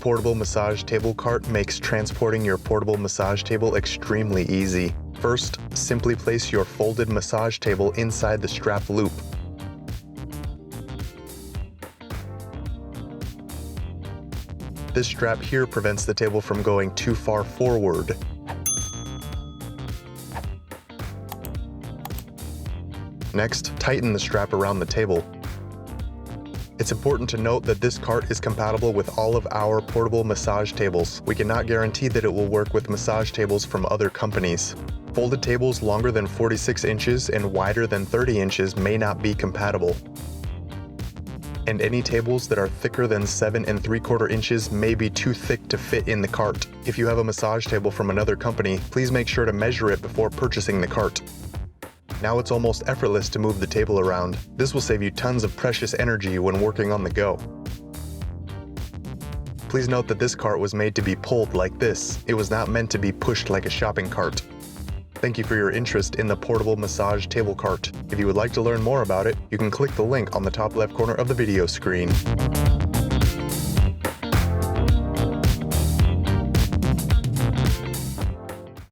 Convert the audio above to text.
portable massage table cart makes transporting your portable massage table extremely easy. First, simply place your folded massage table inside the strap loop. This strap here prevents the table from going too far forward. Next, tighten the strap around the table. It's important to note that this cart is compatible with all of our portable massage tables. We cannot guarantee that it will work with massage tables from other companies. Folded tables longer than 46 inches and wider than 30 inches may not be compatible. And any tables that are thicker than 7 3/4 inches may be too thick to fit in the cart. If you have a massage table from another company, please make sure to measure it before purchasing the cart. Now it's almost effortless to move the table around. This will save you tons of precious energy when working on the go. Please note that this cart was made to be pulled like this. It was not meant to be pushed like a shopping cart. Thank you for your interest in the portable massage table cart. If you would like to learn more about it, you can click the link on the top left corner of the video screen.